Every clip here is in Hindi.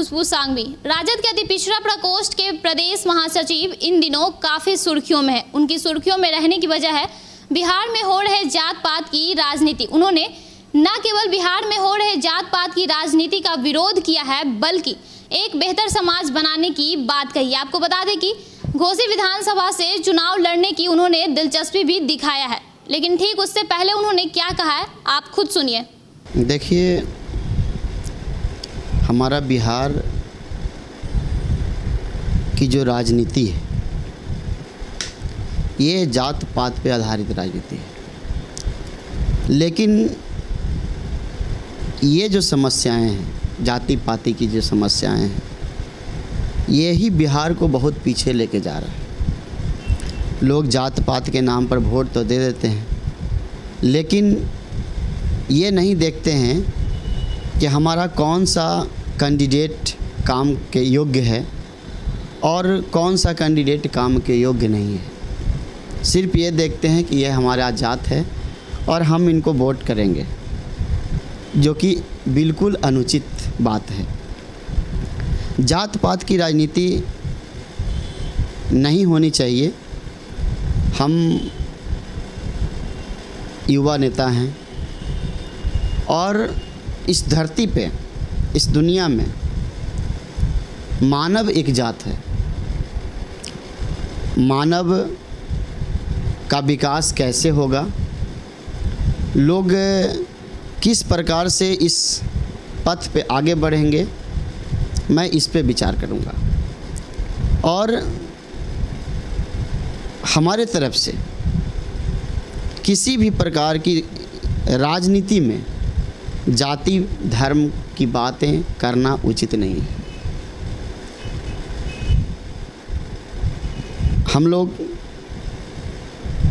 खुशबू सांघवी, राजद के अति पिछड़ा प्रकोष्ठ के प्रदेश महासचिव इन दिनों काफी सुर्खियों में है। उनकी सुर्खियों में रहने की वजह है बिहार में हो रहे जात पात की राजनीति। उन्होंने न केवल बिहार में हो रहे जात पात की राजनीति का विरोध किया है, बल्कि एक बेहतर समाज बनाने की बात कही। आपको बता दें कि घोसी विधानसभा से चुनाव लड़ने की उन्होंने दिलचस्पी भी दिखाया है, लेकिन ठीक उससे पहले उन्होंने क्या कहा है आप खुद सुनिए। देखिए, हमारा बिहार की जो राजनीति है ये जात पात पे आधारित राजनीति है, लेकिन ये जो समस्याएं हैं, जाति पाति की जो समस्याएं हैं, ये ही बिहार को बहुत पीछे लेके जा रहा है। लोग जात पात के नाम पर वोट तो दे देते हैं, लेकिन ये नहीं देखते हैं कि हमारा कौन सा कैंडिडेट काम के योग्य है और कौन सा कैंडिडेट काम के योग्य नहीं है। सिर्फ ये देखते हैं कि यह हमारा जात है और हम इनको वोट करेंगे, जो कि बिल्कुल अनुचित बात है। जात पात की राजनीति नहीं होनी चाहिए। हम युवा नेता हैं और इस धरती पे, इस दुनिया में मानव एक जात है। मानव का विकास कैसे होगा, लोग किस प्रकार से इस पथ पे आगे बढ़ेंगे, मैं इस पे विचार करूँगा। और हमारे तरफ से किसी भी प्रकार की राजनीति में जाति धर्म की बातें करना उचित नहीं है। हम लोग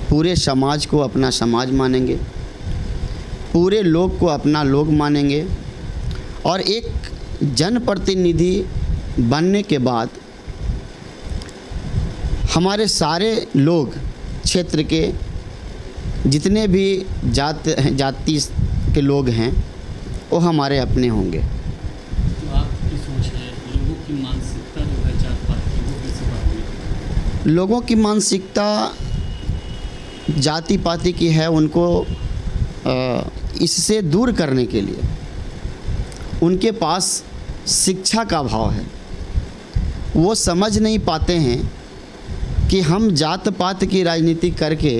पूरे समाज को अपना समाज मानेंगे, पूरे लोग को अपना लोग मानेंगे, और एक जनप्रतिनिधि बनने के बाद हमारे सारे लोग, क्षेत्र के जितने भी जाति के लोग हैं, वो हमारे अपने होंगे। तो आपकी सोच है, लोगों की मानसिकता जो है जात पात की, वो कैसे बदली? लोगों की मानसिकता जाति पाति की है। उनको इससे दूर करने के लिए उनके पास शिक्षा का अभाव है। वो समझ नहीं पाते हैं कि हम जात पात की राजनीति करके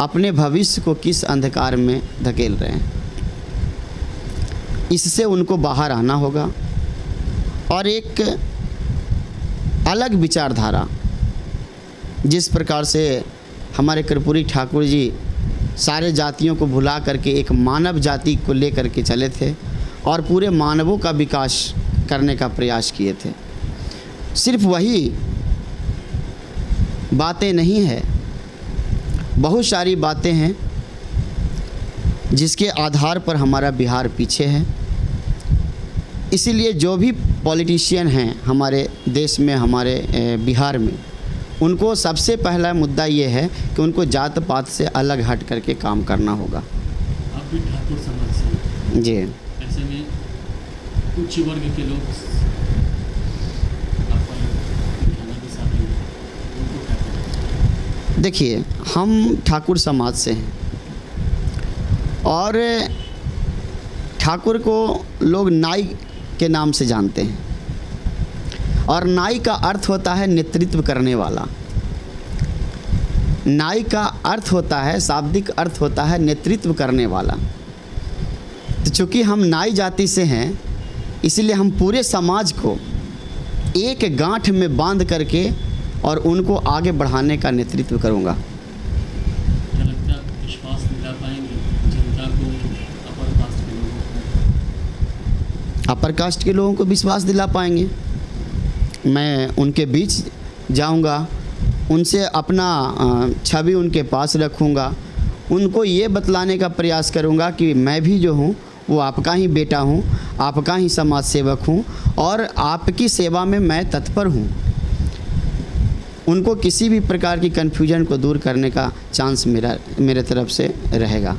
अपने भविष्य को किस अंधकार में धकेल रहे हैं। इससे उनको बाहर आना होगा और एक अलग विचारधारा, जिस प्रकार से हमारे कर्पूरी ठाकुर जी सारे जातियों को भुला करके एक मानव जाति को लेकर के चले थे और पूरे मानवों का विकास करने का प्रयास किए थे। सिर्फ वही बातें नहीं है, बहुत सारी बातें हैं जिसके आधार पर हमारा बिहार पीछे है। इसीलिए जो भी पॉलिटिशियन हैं हमारे देश में, हमारे बिहार में, उनको सबसे पहला मुद्दा ये है कि उनको जात पात से अलग हट करके काम करना होगा। आप भी ठाकुर समाज से जी। ऐसे में उच्च वर्ग के लोग देखिए, हम ठाकुर समाज से हैं और ठाकुर को लोग नाई के नाम से जानते हैं, और नाई का अर्थ होता है नेतृत्व करने वाला। नाई का अर्थ होता है, शाब्दिक अर्थ होता है नेतृत्व करने वाला। तो चूँकि हम नाई जाति से हैं, इसलिए हम पूरे समाज को एक गांठ में बांध करके और उनको आगे बढ़ाने का नेतृत्व करूँगा। क्या लगता है विश्वास दिला पाएंगे जनता को, अपर कास्ट के लोगों को? अपर कास्ट के लोगों को विश्वास दिला पाएंगे। मैं उनके बीच जाऊंगा, उनसे अपना छवि उनके पास रखूंगा, उनको ये बतलाने का प्रयास करूंगा कि मैं भी जो हूँ वो आपका ही बेटा हूँ, आपका ही समाज सेवक हूँ और आपकी सेवा में मैं तत्पर हूँ। उनको किसी भी प्रकार की कन्फ्यूजन को दूर करने का चांस मेरे तरफ से रहेगा।